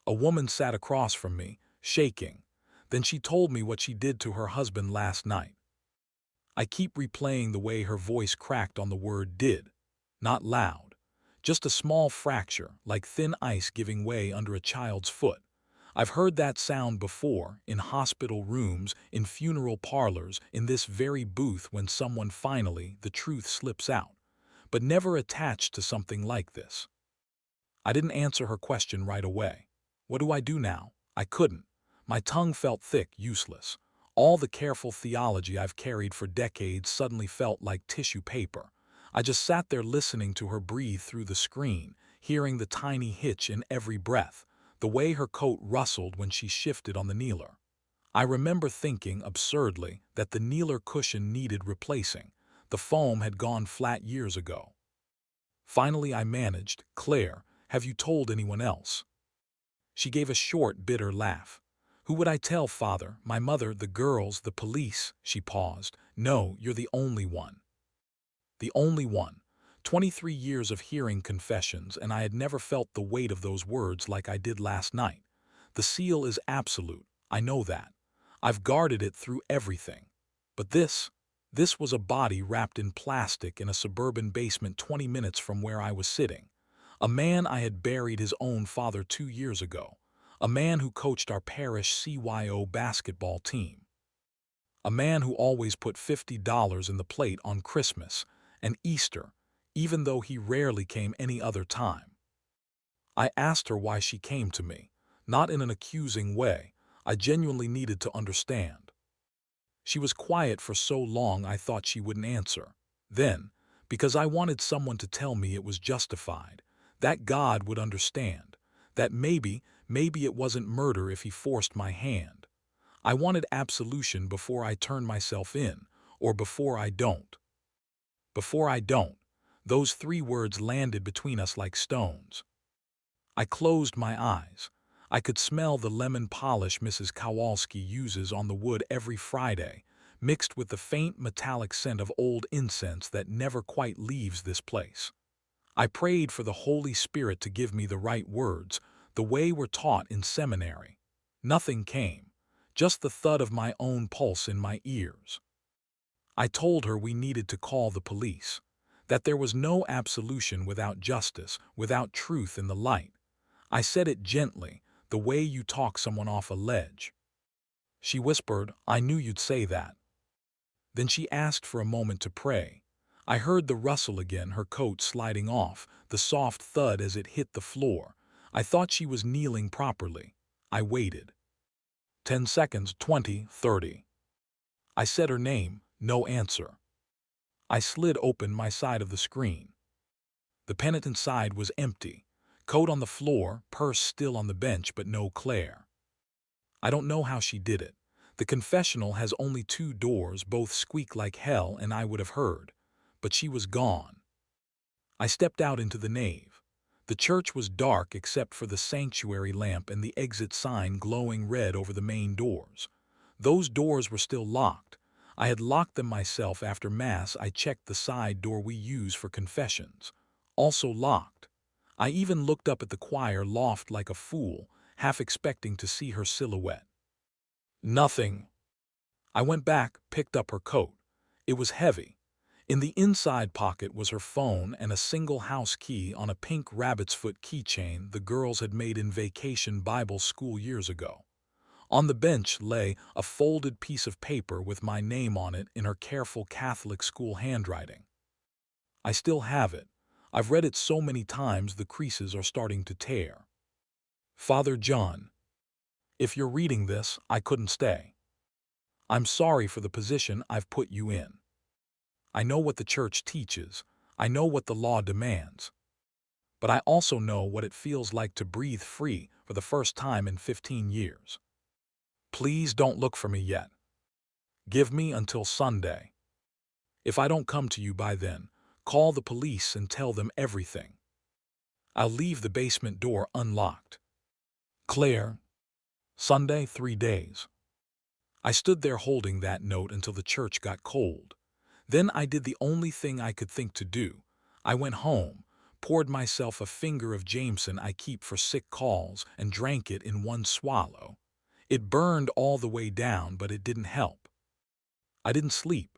A woman sat across from me, shaking. Then she told me what she did to her husband last night. I keep replaying the way her voice cracked on the word did. Not loud. Just a small fracture, like thin ice giving way under a child's foot. I've heard that sound before, in hospital rooms, in funeral parlors, in this very booth when someone finally, the truth slips out. But never attached to something like this. I didn't answer her question right away. What do I do now? I couldn't. My tongue felt thick, useless. All the careful theology I've carried for decades suddenly felt like tissue paper. I just sat there listening to her breathe through the screen, hearing the tiny hitch in every breath, the way her coat rustled when she shifted on the kneeler. I remember thinking, absurdly, that the kneeler cushion needed replacing. The foam had gone flat years ago. Finally I managed, "Claire, have you told anyone else?" She gave a short, bitter laugh. "Who would I tell, Father? My mother, the girls, the police?" She paused. "No, you're the only one." The only one. 23 years of hearing confessions, and I had never felt the weight of those words like I did last night. The seal is absolute, I know that. I've guarded it through everything. But this was a body wrapped in plastic in a suburban basement 20 minutes from where I was sitting. A man I had buried his own father 2 years ago. A man who coached our parish CYO basketball team. A man who always put $50 in the plate on Christmas and Easter, even though he rarely came any other time. I asked her why she came to me, not in an accusing way. I genuinely needed to understand. She was quiet for so long I thought she wouldn't answer. Then, because I wanted someone to tell me it was justified, that God would understand, that maybe it wasn't murder if he forced my hand. I wanted absolution before I turn myself in, or before I don't. Before I don't. Those 3 words landed between us like stones. I closed my eyes. I could smell the lemon polish Mrs. Kowalski uses on the wood every Friday, mixed with the faint metallic scent of old incense that never quite leaves this place. I prayed for the Holy Spirit to give me the right words, the way we're taught in seminary. Nothing came, just the thud of my own pulse in my ears. I told her we needed to call the police, that there was no absolution without justice, without truth in the light. I said it gently, the way you talk someone off a ledge. She whispered, "I knew you'd say that." Then she asked for a moment to pray. I heard the rustle again, her coat sliding off, the soft thud as it hit the floor. I thought she was kneeling properly. I waited. 10 seconds, 20, 30. I said her name, no answer. I slid open my side of the screen. The penitent side was empty. Coat on the floor, purse still on the bench, but no Claire. I don't know how she did it. The confessional has only 2 doors, both squeak like hell, and I would have heard. But she was gone. I stepped out into the nave. The church was dark except for the sanctuary lamp and the exit sign glowing red over the main doors. Those doors were still locked. I had locked them myself after Mass. I checked the side door we use for confessions. Also locked. I even looked up at the choir loft like a fool, half expecting to see her silhouette. Nothing. I went back, picked up her coat. It was heavy. In the inside pocket was her phone and a single house key on a pink rabbit's foot keychain the girls had made in vacation Bible school years ago. On the bench lay a folded piece of paper with my name on it in her careful Catholic school handwriting. I still have it. I've read it so many times the creases are starting to tear. Father John, if you're reading this, I couldn't stay. I'm sorry for the position I've put you in. I know what the church teaches. I know what the law demands. But I also know what it feels like to breathe free for the first time in 15 years. Please don't look for me yet. Give me until Sunday. If I don't come to you by then, call the police and tell them everything. I'll leave the basement door unlocked. Claire. Sunday, 3 days. I stood there holding that note until the church got cold. Then I did the only thing I could think to do. I went home, poured myself a finger of Jameson I keep for sick calls, and drank it in one swallow. It burned all the way down, but it didn't help. I didn't sleep.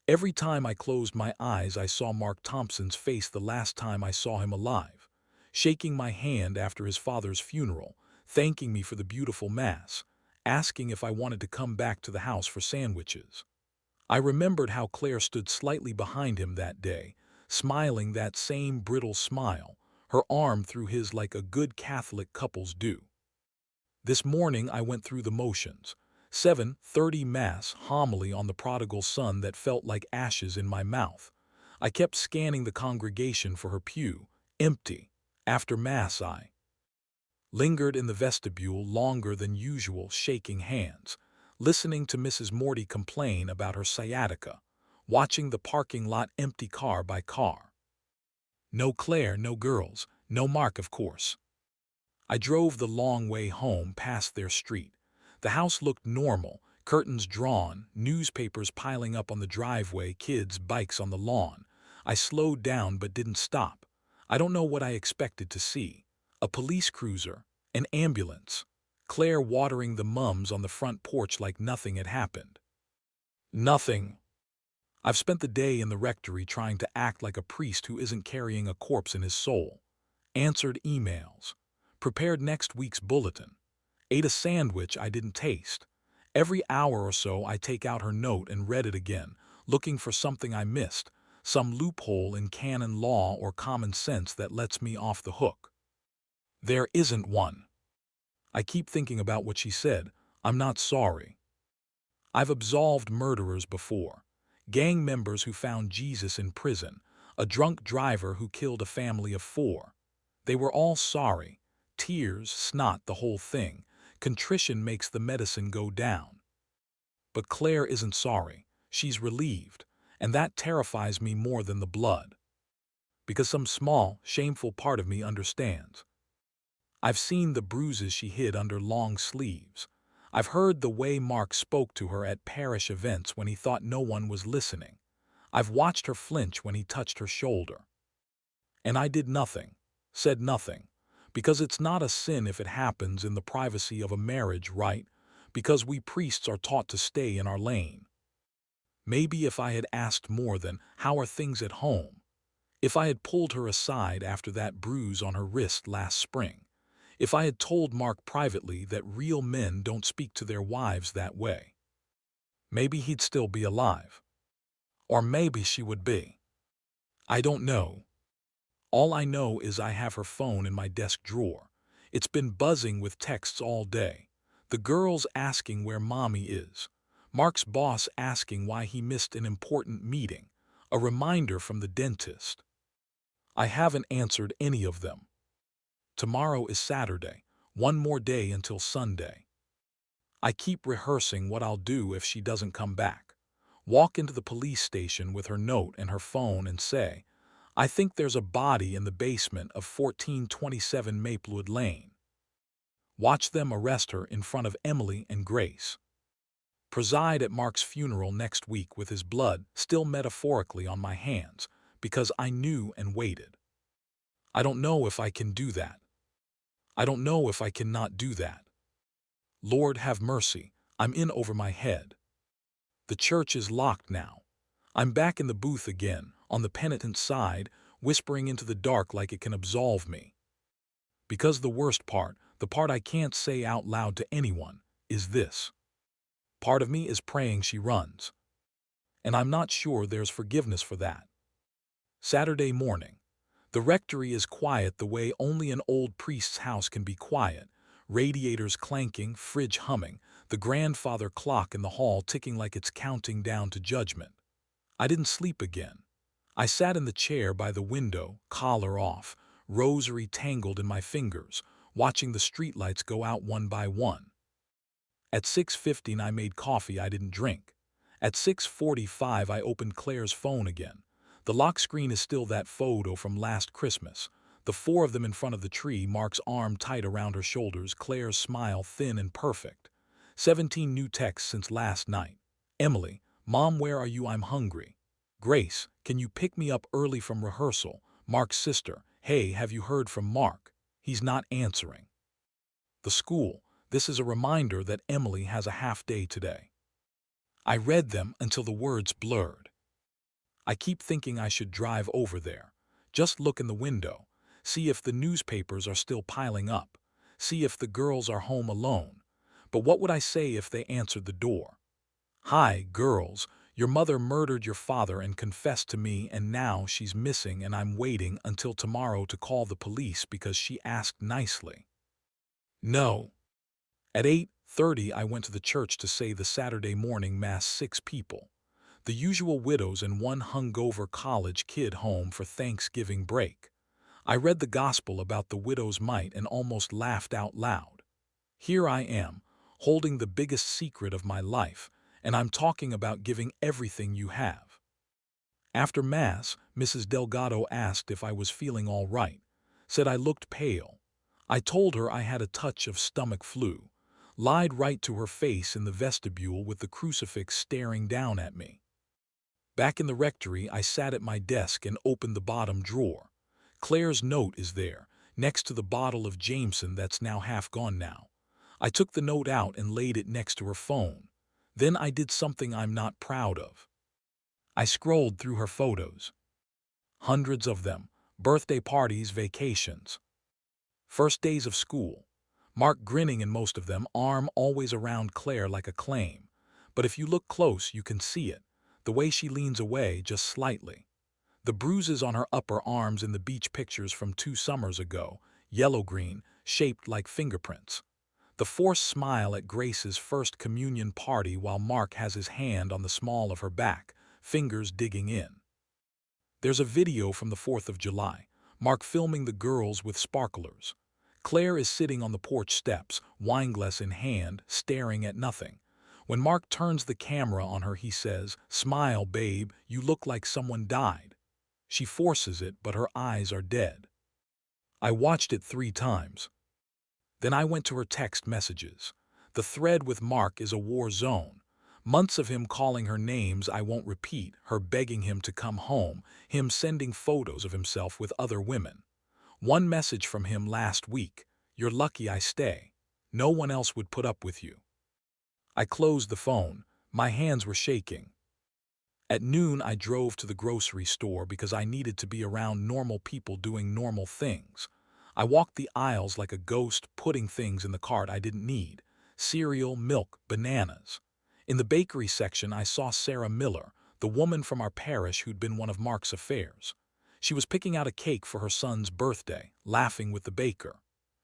Every time I closed my eyes, I saw Mark Thompson's face the last time I saw him alive, shaking my hand after his father's funeral, thanking me for the beautiful mass, asking if I wanted to come back to the house for sandwiches. I remembered how Claire stood slightly behind him that day, smiling that same brittle smile, her arm through his like a good Catholic couples do. This morning I went through the motions. 7:30 Mass homily on the prodigal son that felt like ashes in my mouth. I kept scanning the congregation for her pew, empty. After Mass I lingered in the vestibule longer than usual, shaking hands, listening to Mrs. Morty complain about her sciatica, watching the parking lot empty car by car. No Claire, no girls, no Mark, of course. I drove the long way home past their street. The house looked normal, curtains drawn, newspapers piling up on the driveway, kids' bikes on the lawn. I slowed down but didn't stop. I don't know what I expected to see. A police cruiser, an ambulance, Claire watering the mums on the front porch like nothing had happened. Nothing. I've spent the day in the rectory trying to act like a priest who isn't carrying a corpse in his soul. Answered emails. Prepared next week's bulletin. Ate a sandwich I didn't taste. Every hour or so I take out her note and read it again, looking for something I missed, some loophole in canon law or common sense that lets me off the hook. There isn't one. I keep thinking about what she said. I'm not sorry. I've absolved murderers before. Gang members who found Jesus in prison. A drunk driver who killed a family of 4. They were all sorry. Tears, snot, the whole thing. Contrition makes the medicine go down. But Claire isn't sorry. She's relieved. And that terrifies me more than the blood. Because some small, shameful part of me understands. I've seen the bruises she hid under long sleeves. I've heard the way Mark spoke to her at parish events when he thought no one was listening. I've watched her flinch when he touched her shoulder. And I did nothing, said nothing, because it's not a sin if it happens in the privacy of a marriage, right? Because we priests are taught to stay in our lane. Maybe if I had asked more than, "How are things at home?" If I had pulled her aside after that bruise on her wrist last spring. If I had told Mark privately that real men don't speak to their wives that way. Maybe he'd still be alive. Or maybe she would be. I don't know. All I know is I have her phone in my desk drawer. It's been buzzing with texts all day. The girls asking where mommy is. Mark's boss asking why he missed an important meeting. A reminder from the dentist. I haven't answered any of them. Tomorrow is Saturday. One more day until Sunday. I keep rehearsing what I'll do if she doesn't come back. Walk into the police station with her note and her phone and say, "I think there's a body in the basement of 1427 Maplewood Lane." Watch them arrest her in front of Emily and Grace. Preside at Mark's funeral next week with his blood still metaphorically on my hands, because I knew and waited. I don't know if I can do that. I don't know if I cannot do that. Lord have mercy, I'm in over my head. The church is locked now. I'm back in the booth again, on the penitent side, whispering into the dark like it can absolve me. Because the worst part, the part I can't say out loud to anyone, is this. Part of me is praying she runs. And I'm not sure there's forgiveness for that. Saturday morning. The rectory is quiet the way only an old priest's house can be quiet. Radiators clanking, fridge humming, the grandfather clock in the hall ticking like it's counting down to judgment. I didn't sleep again. I sat in the chair by the window, collar off, rosary tangled in my fingers, watching the streetlights go out one by one. At 6:15 I made coffee I didn't drink. At 6:45 I opened Claire's phone again. The lock screen is still that photo from last Christmas. The 4 of them in front of the tree, Mark's arm tight around her shoulders, Claire's smile thin and perfect. 17 new texts since last night. Emily, Mom, where are you? I'm hungry. Grace, can you pick me up early from rehearsal? Mark's sister, Hey, have you heard from Mark? He's not answering. The school, this is a reminder that Emily has a half day today. I read them until the words blurred. I keep thinking I should drive over there. Just look in the window. See if the newspapers are still piling up. See if the girls are home alone. But what would I say if they answered the door? Hi, girls. Your mother murdered your father and confessed to me, and now she's missing, and I'm waiting until tomorrow to call the police because she asked nicely. No. At 8:30 I went to the church to say the Saturday morning mass. 6 people. The usual widows and one hungover college kid home for Thanksgiving break. I read the gospel about the widow's mite and almost laughed out loud. Here I am, holding the biggest secret of my life, and I'm talking about giving everything you have. After Mass, Mrs. Delgado asked if I was feeling all right, said I looked pale. I told her I had a touch of stomach flu, lied right to her face in the vestibule with the crucifix staring down at me. Back in the rectory, I sat at my desk and opened the bottom drawer. Claire's note is there, next to the bottle of Jameson that's now half gone now. I took the note out and laid it next to her phone. Then I did something I'm not proud of. I scrolled through her photos. Hundreds of them. Birthday parties, vacations. First days of school. Mark grinning in most of them, arm always around Claire like a claim. But if you look close, you can see it. The way she leans away just slightly. The bruises on her upper arms in the beach pictures from 2 summers ago, yellow-green, shaped like fingerprints. The forced smile at Grace's first communion party while Mark has his hand on the small of her back, fingers digging in. There's a video from the 4th of July, Mark filming the girls with sparklers. Claire is sitting on the porch steps, wineglass in hand, staring at nothing. When Mark turns the camera on her, he says, "Smile, babe, you look like someone died." She forces it, but her eyes are dead. I watched it 3 times. Then I went to her text messages. The thread with Mark is a war zone. Months of him calling her names I won't repeat, her begging him to come home, him sending photos of himself with other women. One message from him last week, "You're lucky I stay. No one else would put up with you." I closed the phone. My hands were shaking. At noon, I drove to the grocery store because I needed to be around normal people doing normal things. I walked the aisles like a ghost, putting things in the cart I didn't need. Cereal, milk, bananas. In the bakery section, I saw Sarah Miller, the woman from our parish who'd been one of Mark's affairs. She was picking out a cake for her son's birthday, laughing with the baker.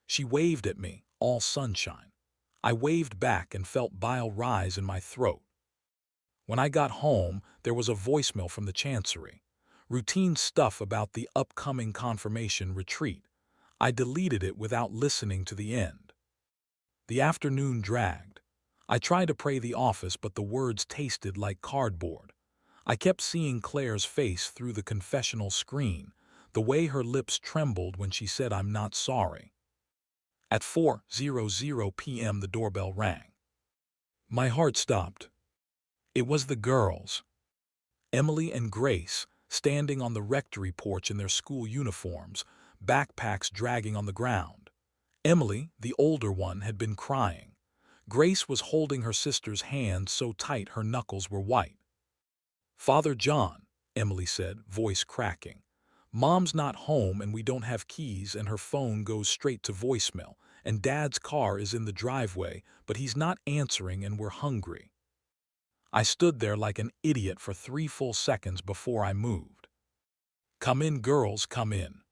She waved at me, all sunshine. I waved back and felt bile rise in my throat. When I got home, there was a voicemail from the chancery. Routine stuff about the upcoming confirmation retreat. I deleted it without listening to the end. The afternoon dragged. I tried to pray the office, but the words tasted like cardboard. I kept seeing Claire's face through the confessional screen, the way her lips trembled when she said I'm not sorry. At 4:00 p.m. the doorbell rang. My heart stopped. It was the girls. Emily and Grace, standing on the rectory porch in their school uniforms, backpacks dragging on the ground. Emily, the older one, had been crying. Grace was holding her sister's hand so tight her knuckles were white. "Father John," Emily said, voice cracking. "Mom's not home and we don't have keys, and her phone goes straight to voicemail, and Dad's car is in the driveway, but he's not answering and we're hungry." I stood there like an idiot for 3 full seconds before I moved. "Come in, girls, come in."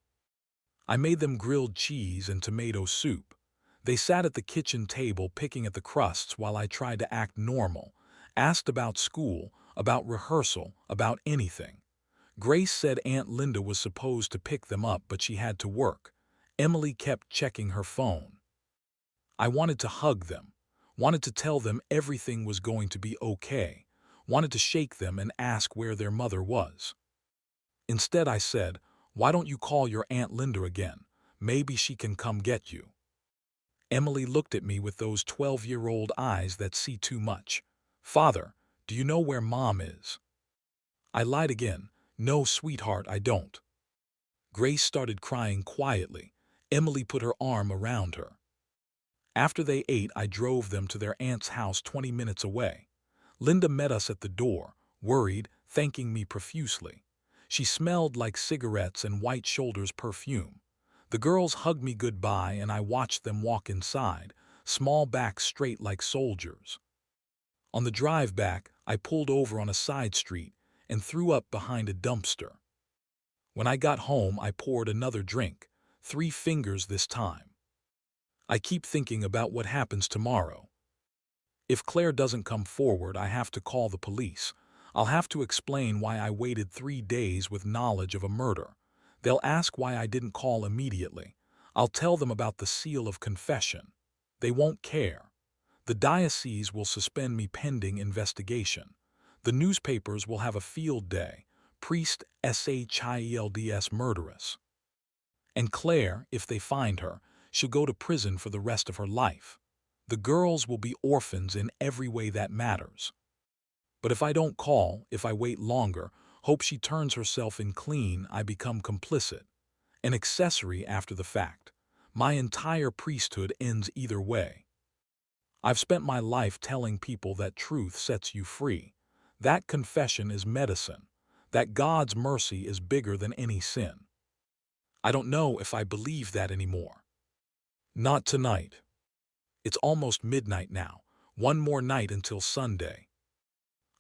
I made them grilled cheese and tomato soup. They sat at the kitchen table picking at the crusts while I tried to act normal, asked about school, about rehearsal, about anything. Grace said Aunt Linda was supposed to pick them up, but she had to work. Emily kept checking her phone. I wanted to hug them, wanted to tell them everything was going to be okay, wanted to shake them and ask where their mother was. Instead, I said, "Why don't you call your Aunt Linda again? Maybe she can come get you." Emily looked at me with those 12-year-old eyes that see too much. "Father, do you know where Mom is?" I lied again. "No, sweetheart, I don't." Grace started crying quietly. Emily put her arm around her. After they ate, I drove them to their aunt's house 20 minutes away. Linda met us at the door, worried, thanking me profusely. She smelled like cigarettes and White Shoulder's perfume. The girls hugged me goodbye and I watched them walk inside, small backs straight like soldiers. On the drive back, I pulled over on a side street and threw up behind a dumpster. When I got home, I poured another drink, 3 fingers this time. I keep thinking about what happens tomorrow. If Claire doesn't come forward, I have to call the police. I'll have to explain why I waited 3 days with knowledge of a murder. They'll ask why I didn't call immediately. I'll tell them about the seal of confession. They won't care. The diocese will suspend me pending investigation. The newspapers will have a field day. Priest Schilds murderess. And Claire, if they find her, she'll go to prison for the rest of her life. The girls will be orphans in every way that matters. But if I don't call, if I wait longer, hope she turns herself in clean, I become complicit. An accessory after the fact. My entire priesthood ends either way. I've spent my life telling people that truth sets you free. That confession is medicine. That God's mercy is bigger than any sin. I don't know if I believe that anymore. Not tonight. It's almost midnight now. One more night until Sunday.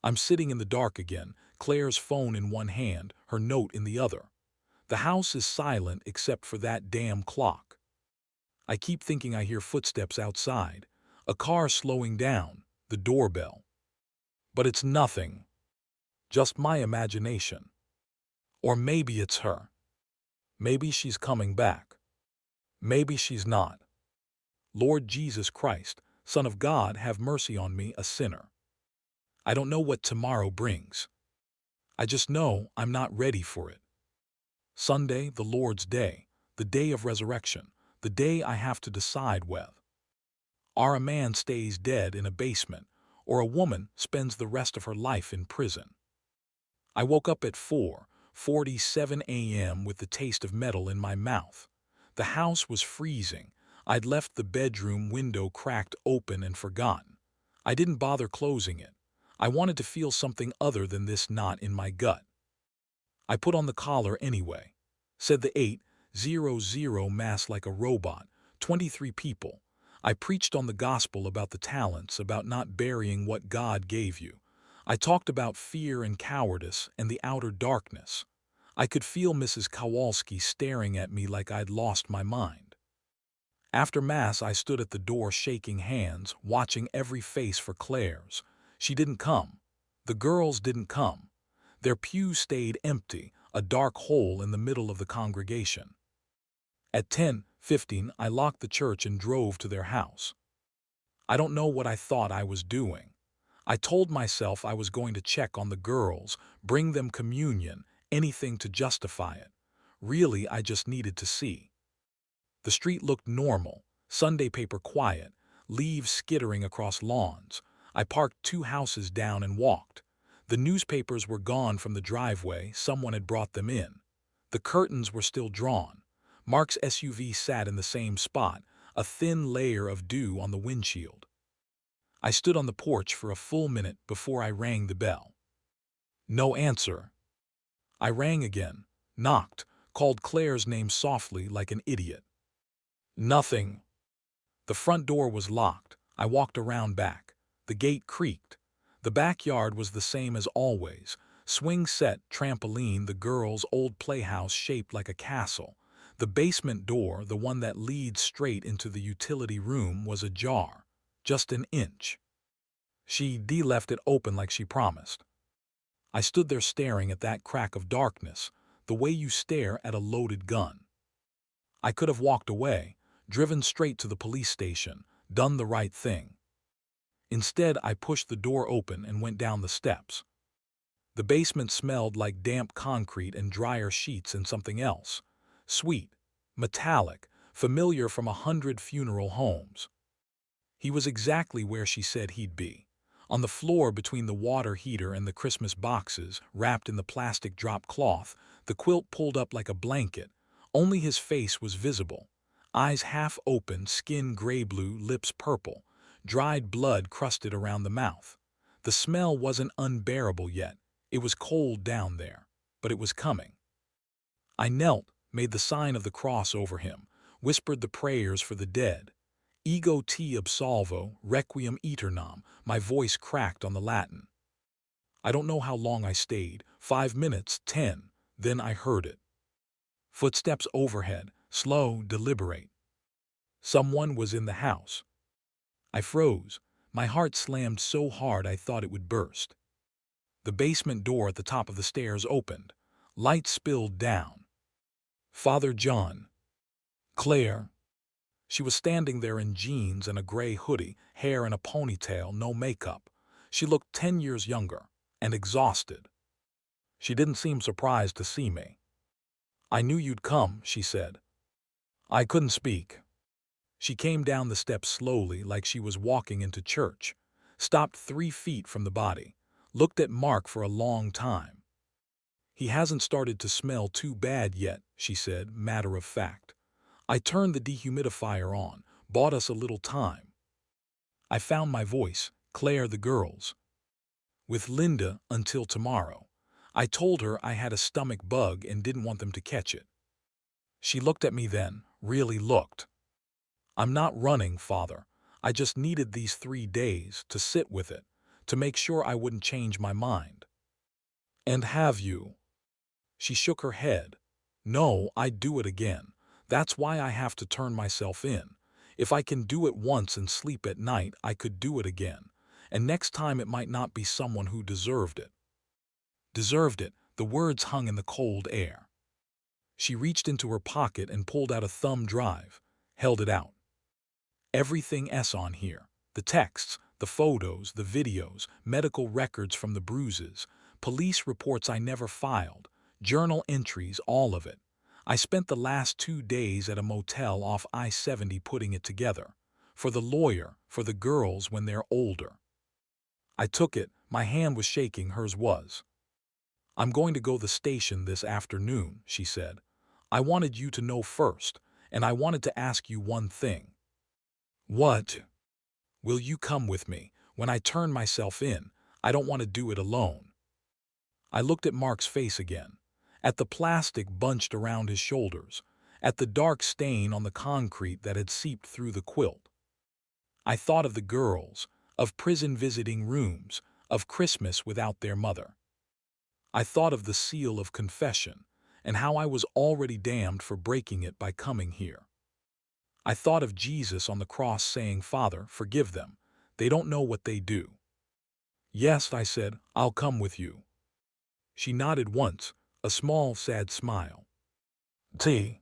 I'm sitting in the dark again, Claire's phone in one hand, her note in the other. The house is silent except for that damn clock. I keep thinking I hear footsteps outside, a car slowing down, the doorbell. But it's nothing. Just my imagination. Or maybe it's her. Maybe she's coming back. Maybe she's not. Lord Jesus Christ, Son of God, have mercy on me, a sinner. I don't know what tomorrow brings. I just know I'm not ready for it. Sunday, the Lord's Day, the day of resurrection, the day I have to decide whether a man stays dead in a basement or a woman spends the rest of her life in prison. I woke up at 4:47 a.m. with the taste of metal in my mouth. The house was freezing. I'd left the bedroom window cracked open and forgotten. I didn't bother closing it. I wanted to feel something other than this knot in my gut. I put on the collar anyway. Said the 8:00 Mass like a robot, 23 people. I preached on the gospel about the talents, about not burying what God gave you. I talked about fear and cowardice and the outer darkness. I could feel Mrs. Kowalski staring at me like I'd lost my mind. After Mass, I stood at the door shaking hands, watching every face for Claire's. She didn't come. The girls didn't come. Their pews stayed empty, a dark hole in the middle of the congregation. At 10:15, I locked the church and drove to their house. I don't know what I thought I was doing. I told myself I was going to check on the girls, bring them communion, anything to justify it. Really, I just needed to see. The street looked normal, Sunday paper quiet, leaves skittering across lawns. I parked 2 houses down and walked. The newspapers were gone from the driveway, someone had brought them in. The curtains were still drawn. Mark's SUV sat in the same spot, a thin layer of dew on the windshield. I stood on the porch for a full minute before I rang the bell. No answer. I rang again, knocked, called Claire's name softly like an idiot. Nothing. The front door was locked. I walked around back. The gate creaked. The backyard was the same as always. Swing set, trampoline, the girls' old playhouse shaped like a castle. The basement door, the one that leads straight into the utility room, was ajar. Just an inch. She left it open like she promised. I stood there staring at that crack of darkness, the way you stare at a loaded gun. I could have walked away, driven straight to the police station, done the right thing. Instead, I pushed the door open and went down the steps. The basement smelled like damp concrete and dryer sheets and something else. Sweet, metallic, familiar from 100 funeral homes. He was exactly where she said he'd be. On the floor between the water heater and the Christmas boxes, wrapped in the plastic drop cloth, the quilt pulled up like a blanket, Only his face was visible. Eyes half open, skin gray-blue, lips purple, dried blood crusted around the mouth. The smell wasn't unbearable yet. It was cold down there, but it was coming. I knelt, made the sign of the cross over him, whispered the prayers for the dead. Ego te absolvo, requiem aeternam, my voice cracked on the Latin. I don't know how long I stayed, 5 minutes, 10, then I heard it. Footsteps overhead, slow, deliberate. Someone was in the house. I froze. My heart slammed so hard I thought it would burst. The basement door at the top of the stairs opened. Light spilled down. Father John. Claire. She was standing there in jeans and a gray hoodie, hair in a ponytail, no makeup. She looked 10 years younger and exhausted. She didn't seem surprised to see me. "I knew you'd come," she said. I couldn't speak. She came down the steps slowly like she was walking into church, stopped 3 feet from the body, looked at Mark for a long time. "He hasn't started to smell too bad yet," she said, matter of fact. "I turned the dehumidifier on, bought us a little time." I found my voice, Claire, the girls. "With Linda until tomorrow. I told her I had a stomach bug and didn't want them to catch it." She looked at me then, really looked. "I'm not running, Father. I just needed these 3 days to sit with it, to make sure I wouldn't change my mind." "And have you?" She shook her head. "No, I'd do it again. That's why I have to turn myself in. If I can do it once and sleep at night, I could do it again. And next time it might not be someone who deserved it." Deserved it, the words hung in the cold air. She reached into her pocket and pulled out a thumb drive, held it out. "Everything S on here. The texts, the photos, the videos, medical records from the bruises, police reports I never filed, journal entries, all of it. I spent the last 2 days at a motel off I-70 putting it together. For the lawyer, for the girls when they're older." I took it. My hand was shaking, hers was. "I'm going to go to the station this afternoon," she said. "I wanted you to know first, and I wanted to ask you one thing." "What?" "Will you come with me? When I turn myself in, I don't want to do it alone." I looked at Mark's face again, at the plastic bunched around his shoulders, at the dark stain on the concrete that had seeped through the quilt. I thought of the girls, of prison visiting rooms, of Christmas without their mother. I thought of the seal of confession, and how I was already damned for breaking it by coming here. I thought of Jesus on the cross saying, "Father, forgive them. They don't know what they do." "Yes," I said, "I'll come with you." She nodded once, a small, sad smile. "T.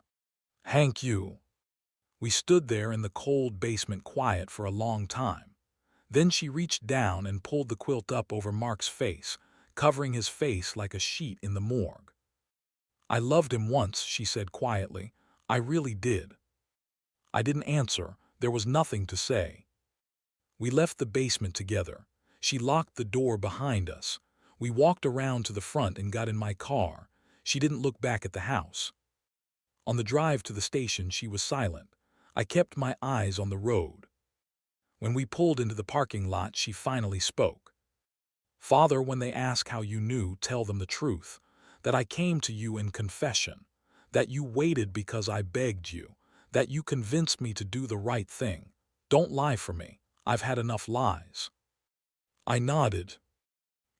Hank you." We stood there in the cold basement quiet for a long time. Then she reached down and pulled the quilt up over Mark's face, covering his face like a sheet in the morgue. "I loved him once," she said quietly. "I really did." I didn't answer. There was nothing to say. We left the basement together. She locked the door behind us. We walked around to the front and got in my car. She didn't look back at the house. On the drive to the station, she was silent. I kept my eyes on the road. When we pulled into the parking lot, she finally spoke. "Father, when they ask how you knew, tell them the truth. That I came to you in confession. That you waited because I begged you. That you convinced me to do the right thing. Don't lie for me. I've had enough lies." I nodded.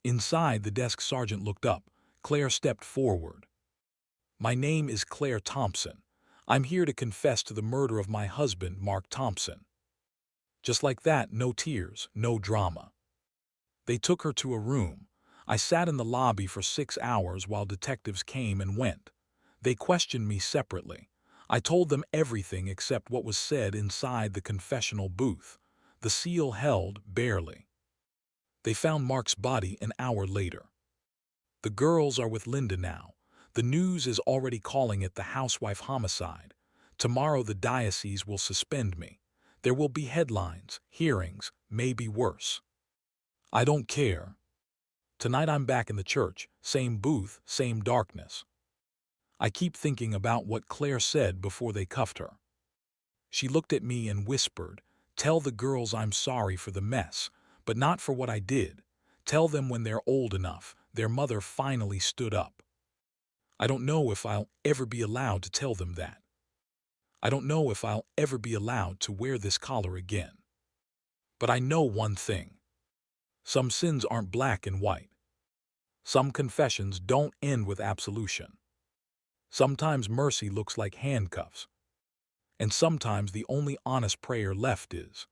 Inside the desk, sergeant looked up. Claire stepped forward. "My name is Claire Thompson. I'm here to confess to the murder of my husband, Mark Thompson." Just like that, no tears, no drama. They took her to a room. I sat in the lobby for 6 hours while detectives came and went. They questioned me separately. I told them everything except what was said inside the confessional booth. The seal held, barely. They found Mark's body an hour later. The girls are with Linda now. The news is already calling it the housewife homicide. Tomorrow the diocese will suspend me. There will be headlines, hearings, maybe worse. I don't care. Tonight I'm back in the church, same booth, same darkness. I keep thinking about what Claire said before they cuffed her. She looked at me and whispered, "Tell the girls I'm sorry for the mess, but not for what I did. Tell them when they're old enough." Their mother finally stood up. I don't know if I'll ever be allowed to tell them that. I don't know if I'll ever be allowed to wear this collar again. But I know one thing. Some sins aren't black and white. Some confessions don't end with absolution. Sometimes mercy looks like handcuffs. And sometimes the only honest prayer left is,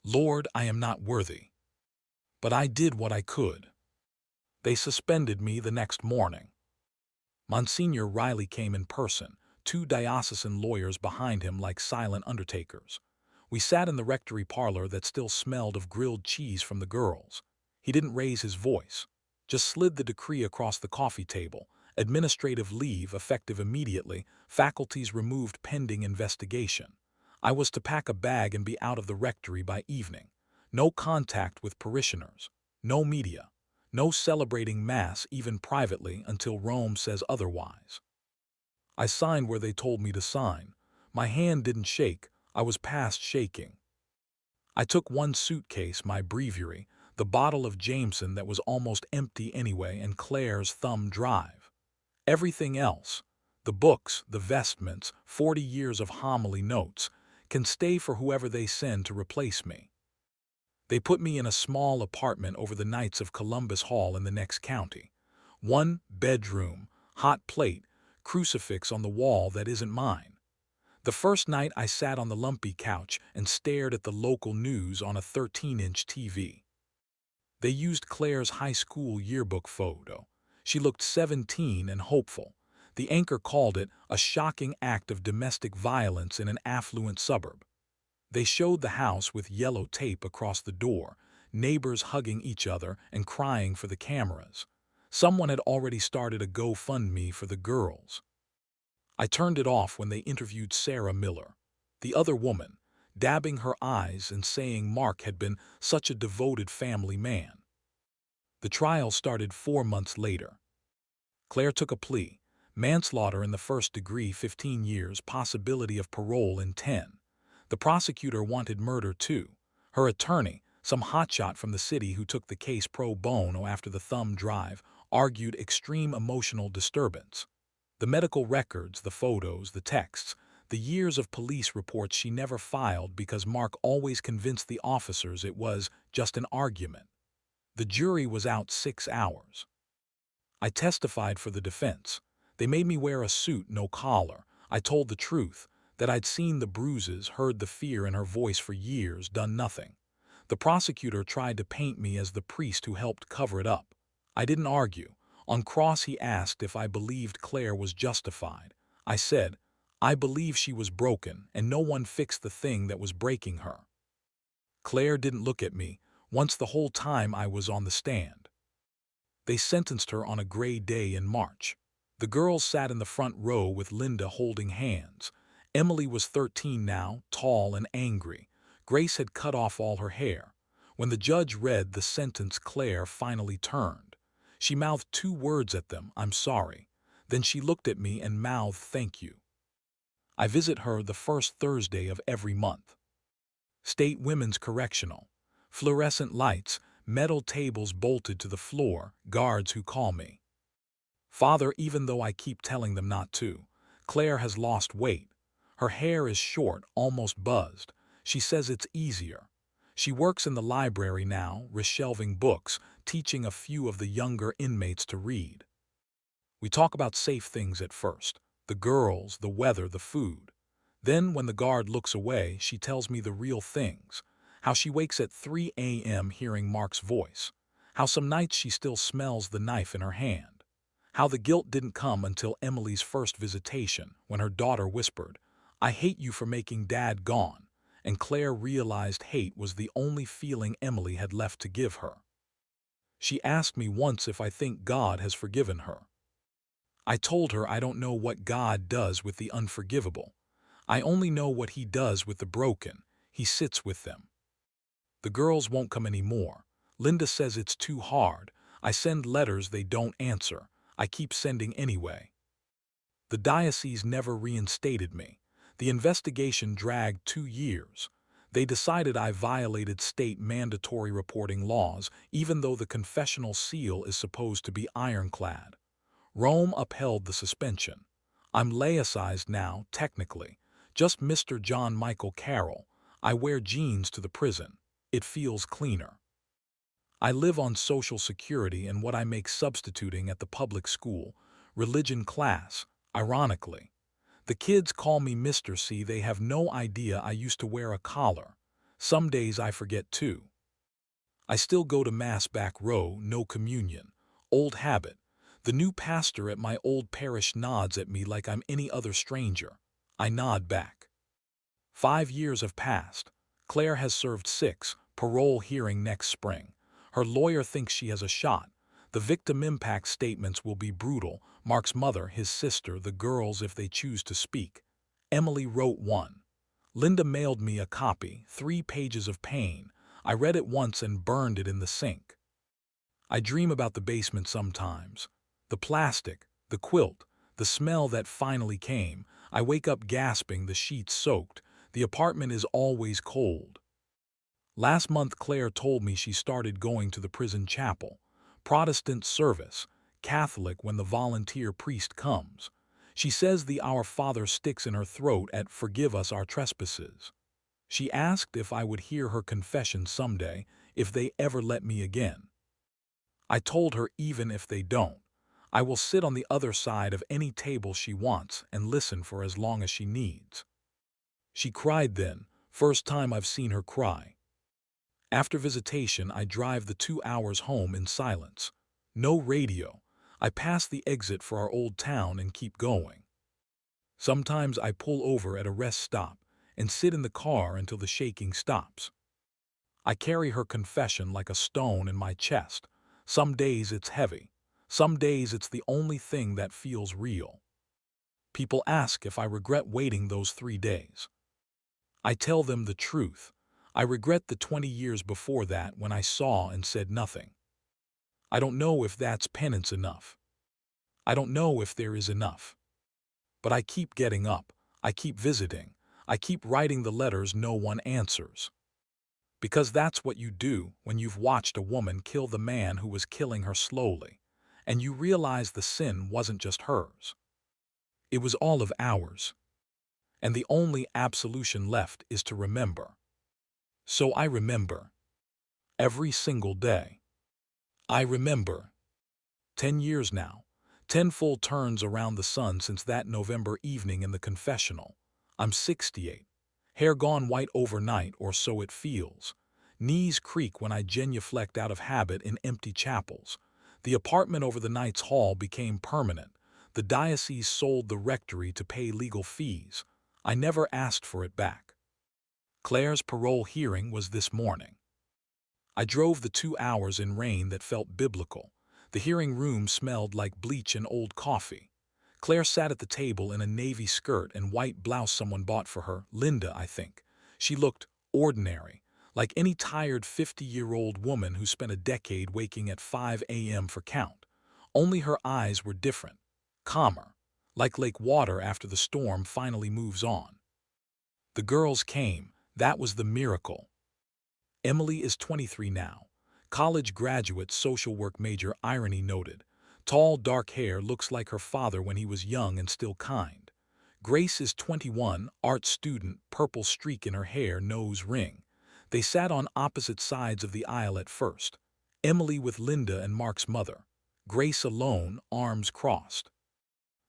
"Lord, I am not worthy, but I did what I could." They suspended me the next morning. Monsignor Riley came in person, two diocesan lawyers behind him like silent undertakers. We sat in the rectory parlor that still smelled of grilled cheese from the girls. He didn't raise his voice, just slid the decree across the coffee table. Administrative leave effective immediately, faculties removed pending investigation. I was to pack a bag and be out of the rectory by evening. No contact with parishioners, no media. No celebrating Mass even privately until Rome says otherwise. I signed where they told me to sign. My hand didn't shake, I was past shaking. I took one suitcase, my breviary, the bottle of Jameson that was almost empty anyway, and Claire's thumb drive. Everything else, the books, the vestments, 40 years of homily notes, can stay for whoever they send to replace me. They put me in a small apartment over the Knights of Columbus Hall in the next county. One bedroom, hot plate, crucifix on the wall that isn't mine. The first night I sat on the lumpy couch and stared at the local news on a 13-inch TV. They used Claire's high school yearbook photo. She looked 17 and hopeful. The anchor called it a shocking act of domestic violence in an affluent suburb. They showed the house with yellow tape across the door, neighbors hugging each other and crying for the cameras. Someone had already started a GoFundMe for the girls. I turned it off when they interviewed Sarah Miller, the other woman, dabbing her eyes and saying Mark had been such a devoted family man. The trial started 4 months later. Claire took a plea, manslaughter in the first degree, 15 years, possibility of parole in 10. The prosecutor wanted murder too. Her attorney, some hotshot from the city who took the case pro bono after the thumb drive, argued extreme emotional disturbance. The medical records, the photos, the texts, the years of police reports she never filed because Mark always convinced the officers it was just an argument. The jury was out 6 hours. I testified for the defense. They made me wear a suit, no collar. I told the truth, that I'd seen the bruises, heard the fear in her voice for years, done nothing. The prosecutor tried to paint me as the priest who helped cover it up. I didn't argue. On cross he asked if I believed Claire was justified. I said, I believe she was broken and no one fixed the thing that was breaking her. Claire didn't look at me, once the whole time I was on the stand. They sentenced her on a gray day in March. The girls sat in the front row with Linda holding hands. Emily was 13 now, tall and angry. Grace had cut off all her hair. When the judge read the sentence, Claire finally turned. She mouthed 2 words at them, "I'm sorry." Then she looked at me and mouthed, "Thank you." I visit her the first Thursday of every month. State Women's Correctional. Fluorescent lights, metal tables bolted to the floor, guards who call me Father even though I keep telling them not to. Claire has lost weight. Her hair is short, almost buzzed. She says it's easier. She works in the library now, reshelving books, teaching a few of the younger inmates to read. We talk about safe things at first, the girls, the weather, the food. Then when the guard looks away, she tells me the real things. How she wakes at 3 a.m. hearing Mark's voice. How some nights she still smells the knife in her hand. How the guilt didn't come until Emily's first visitation, when her daughter whispered, "I hate you for making Dad gone," and Claire realized hate was the only feeling Emily had left to give her. She asked me once if I think God has forgiven her. I told her I don't know what God does with the unforgivable. I only know what He does with the broken. He sits with them. The girls won't come anymore. Linda says it's too hard. I send letters, they don't answer. I keep sending anyway. The diocese never reinstated me. The investigation dragged 2 years. They decided I violated state mandatory reporting laws, even though the confessional seal is supposed to be ironclad. Rome upheld the suspension. I'm laicized now, technically. Just Mr. John Michael Carroll. I wear jeans to the prison. It feels cleaner. I live on Social Security and what I make substituting at the public school, religion class, ironically. The kids call me Mr. C. They have no idea I used to wear a collar. Some days I forget too. I still go to Mass back row, no communion. Old habit. The new pastor at my old parish nods at me like I'm any other stranger. I nod back. 5 years have passed. Claire has served 6, parole hearing next spring. Her lawyer thinks she has a shot. The victim impact statements will be brutal. Mark's mother, his sister, the girls if they choose to speak. Emily wrote one. Linda mailed me a copy, 3 pages of pain. I read it once and burned it in the sink. I dream about the basement sometimes. The plastic, the quilt, the smell that finally came. I wake up gasping, the sheets soaked. The apartment is always cold. Last month Claire told me she started going to the prison chapel. Protestant service, Catholic when the volunteer priest comes. She says the Our Father sticks in her throat at "Forgive us our trespasses." She asked if I would hear her confession someday, if they ever let me again. I told her even if they don't, I will sit on the other side of any table she wants and listen for as long as she needs. She cried then, first time I've seen her cry. After visitation, I drive the 2 hours home in silence. No radio. I pass the exit for our old town and keep going. Sometimes I pull over at a rest stop and sit in the car until the shaking stops. I carry her confession like a stone in my chest. Some days it's heavy. Some days it's the only thing that feels real. People ask if I regret waiting those 3 days. I tell them the truth. I regret the 20 years before that when I saw and said nothing. I don't know if that's penance enough. I don't know if there is enough. But I keep getting up. I keep visiting. I keep writing the letters no one answers. Because that's what you do when you've watched a woman kill the man who was killing her slowly, and you realize the sin wasn't just hers. It was all of ours. And the only absolution left is to remember. So I remember. Every single day. I remember. 10 years now. 10 full turns around the sun since that November evening in the confessional. I'm 68. Hair gone white overnight, or so it feels. Knees creak when I genuflect out of habit in empty chapels. The apartment over the Knights Hall became permanent. The diocese sold the rectory to pay legal fees. I never asked for it back. Claire's parole hearing was this morning. I drove the 2 hours in rain that felt biblical. The hearing room smelled like bleach and old coffee. Claire sat at the table in a navy skirt and white blouse someone bought for her, Linda, I think. She looked ordinary, like any tired 50-year-old woman who spent a decade waking at 5 a.m. for count. Only her eyes were different, calmer, like lake water after the storm finally moves on. The girls came. That was the miracle. Emily is 23 now. College graduate, social work major, irony noted. Tall, dark hair, looks like her father when he was young and still kind. Grace is 21, art student, purple streak in her hair, nose ring. They sat on opposite sides of the aisle at first. Emily with Linda and Mark's mother. Grace alone, arms crossed.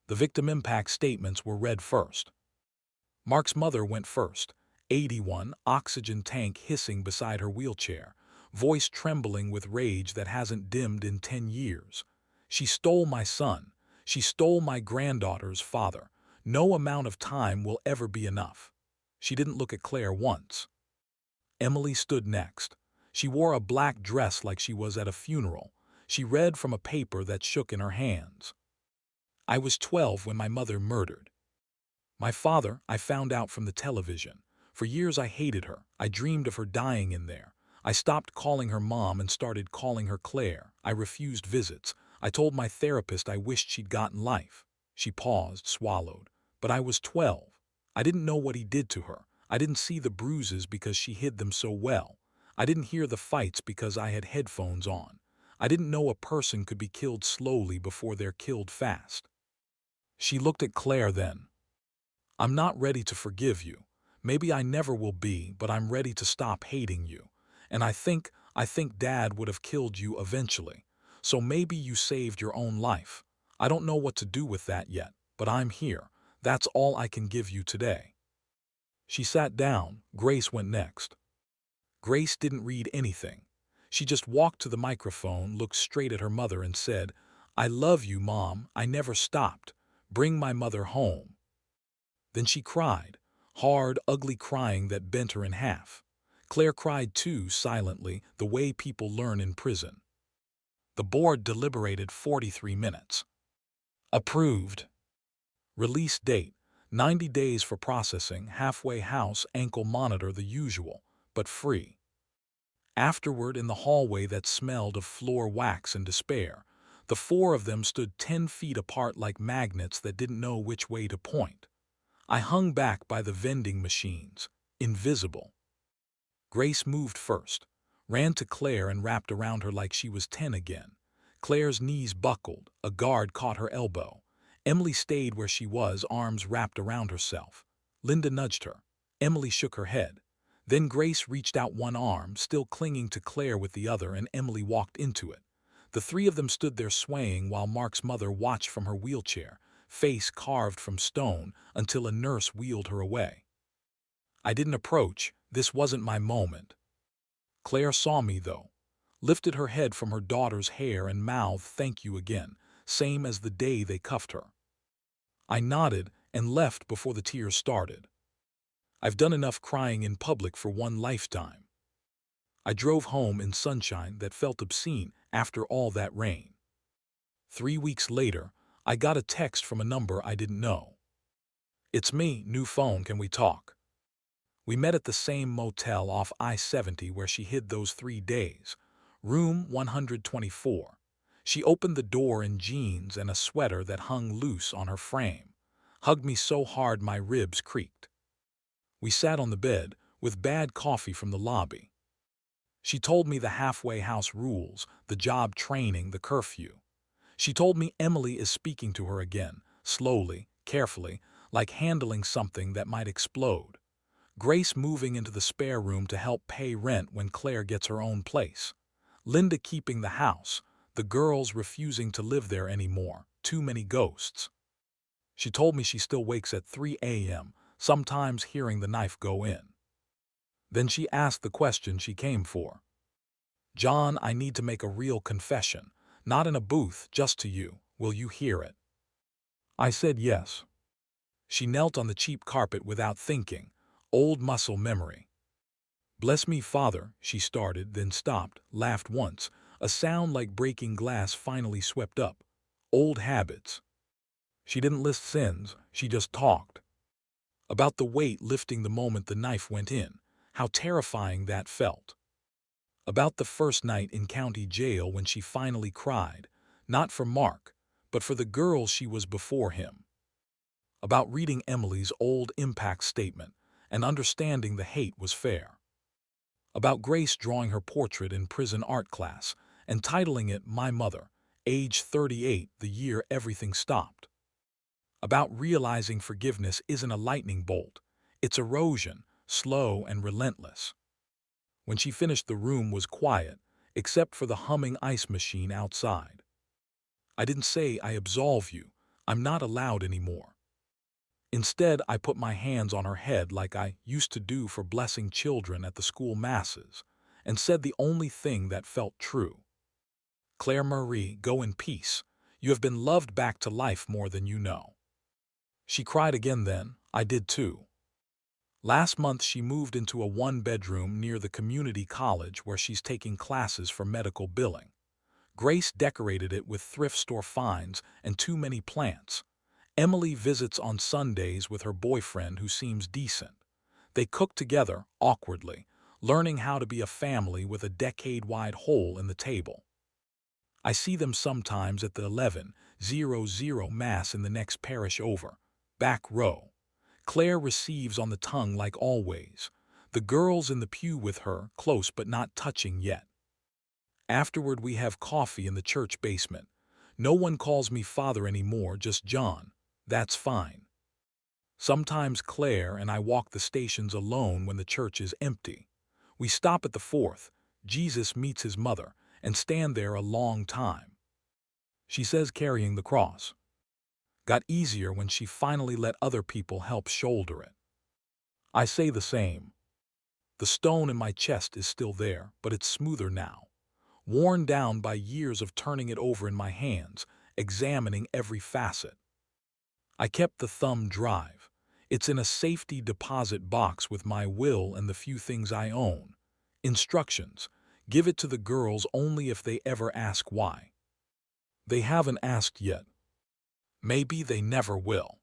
The victim impact statements were read first. Mark's mother went first. 81, oxygen tank hissing beside her wheelchair, voice trembling with rage that hasn't dimmed in 10 years. She stole my son. She stole my granddaughter's father. No amount of time will ever be enough. She didn't look at Claire once. Emily stood next. She wore a black dress like she was at a funeral. She read from a paper that shook in her hands. I was 12 when my mother murdered. My father, I found out from the television. For years I hated her. I dreamed of her dying in there. I stopped calling her mom and started calling her Claire. I refused visits. I told my therapist I wished she'd gotten life. She paused, swallowed. But I was 12. I didn't know what he did to her. I didn't see the bruises because she hid them so well. I didn't hear the fights because I had headphones on. I didn't know a person could be killed slowly before they're killed fast. She looked at Claire then. I'm not ready to forgive you. Maybe I never will be, but I'm ready to stop hating you. And I think Dad would have killed you eventually. So maybe you saved your own life. I don't know what to do with that yet, but I'm here. That's all I can give you today. She sat down. Grace went next. Grace didn't read anything. She just walked to the microphone, looked straight at her mother and said, I love you, Mom. I never stopped. Bring my mother home. Then she cried, hard, ugly crying that bent her in half. Claire cried too, silently, the way people learn in prison. The board deliberated 43 minutes. Approved. Release date, 90 days for processing, halfway house, ankle monitor, the usual, but free. Afterward, in the hallway that smelled of floor wax and despair, the four of them stood 10 feet apart like magnets that didn't know which way to point. I hung back by the vending machines, invisible. Grace moved first, ran to Claire and wrapped around her like she was 10 again. Claire's knees buckled, a guard caught her elbow. Emily stayed where she was, arms wrapped around herself. Linda nudged her. Emily shook her head. Then Grace reached out one arm, still clinging to Claire with the other, and Emily walked into it. The three of them stood there swaying while Mark's mother watched from her wheelchair, face carved from stone, until a nurse wheeled her away. I didn't approach. This wasn't my moment. Claire saw me, though. Lifted her head from her daughter's hair and mouthed, "Thank you again," same as the day they cuffed her. I nodded and left before the tears started. I've done enough crying in public for one lifetime. I drove home in sunshine that felt obscene after all that rain. 3 weeks later, I got a text from a number I didn't know. It's me, new phone, can we talk? We met at the same motel off I-70 where she hid those 3 days, room 124. She opened the door in jeans and a sweater that hung loose on her frame, hugged me so hard my ribs creaked. We sat on the bed, with bad coffee from the lobby. She told me the halfway house rules, the job training, the curfew. She told me Emily is speaking to her again, slowly, carefully, like handling something that might explode. Grace moving into the spare room to help pay rent when Claire gets her own place. Linda keeping the house, the girls refusing to live there anymore, too many ghosts. She told me she still wakes at 3 a.m., sometimes hearing the knife go in. Then she asked the question she came for. John, I need to make a real confession, not in a booth, just to you. Will you hear it? I said yes. She knelt on the cheap carpet without thinking, old muscle memory. Bless me, Father, she started, then stopped, laughed once. A sound like breaking glass finally swept up. Old habits. She didn't list sins, she just talked. About the weight lifting the moment the knife went in, how terrifying that felt. About the first night in county jail when she finally cried, not for Mark, but for the girl she was before him. About reading Emily's old impact statement and understanding the hate was fair. About Grace drawing her portrait in prison art class and titling it My Mother, age 38, the year everything stopped. About realizing forgiveness isn't a lightning bolt, it's erosion, slow and relentless. When she finished, the room was quiet, except for the humming ice machine outside. I didn't say, I absolve you, I'm not allowed anymore. Instead, I put my hands on her head like I used to do for blessing children at the school masses, and said the only thing that felt true. Claire Marie, go in peace. You have been loved back to life more than you know. She cried again then. I did too. Last month she moved into a one-bedroom near the community college where she's taking classes for medical billing. Grace decorated it with thrift store finds and too many plants. Emily visits on Sundays with her boyfriend who seems decent. They cook together, awkwardly, learning how to be a family with a decade-wide hole in the table. I see them sometimes at the 11, 00 Mass in the next parish over. Back row. Claire receives on the tongue like always. The girls in the pew with her, close but not touching yet. Afterward we have coffee in the church basement. No one calls me father anymore, just John. That's fine. Sometimes Claire and I walk the stations alone when the church is empty. We stop at the fourth, Jesus meets his mother, and stand there a long time. She says carrying the cross got easier when she finally let other people help shoulder it. I say the same. The stone in my chest is still there, but it's smoother now, worn down by years of turning it over in my hands, examining every facet. I kept the thumb drive. It's in a safety deposit box with my will and the few things I own. Instructions: give it to the girls only if they ever ask why. They haven't asked yet. Maybe they never will.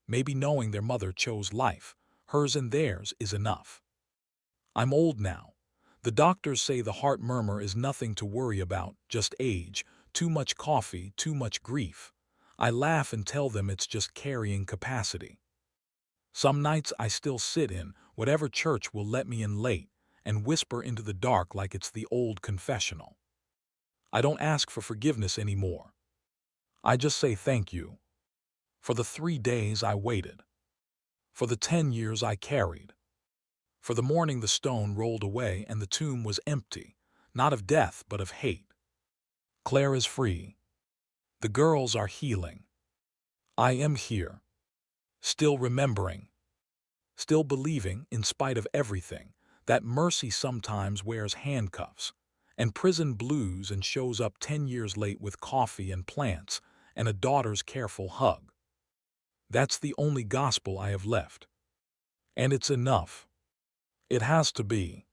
Maybe knowing their mother chose life, hers and theirs, is enough. I'm old now. The doctors say the heart murmur is nothing to worry about, just age, too much coffee, too much grief. I laugh and tell them it's just carrying capacity. Some nights I still sit in whatever church will let me in late and whisper into the dark like it's the old confessional. I don't ask for forgiveness anymore. I just say thank you. For the 3 days I waited. For the 10 years I carried. For the morning the stone rolled away and the tomb was empty, not of death but of hate. Claire is free. The girls are healing. I am here. Still remembering. Still believing, in spite of everything, that mercy sometimes wears handcuffs and prison blues and shows up 10 years late with coffee and plants and a daughter's careful hug. That's the only gospel I have left. And it's enough. It has to be.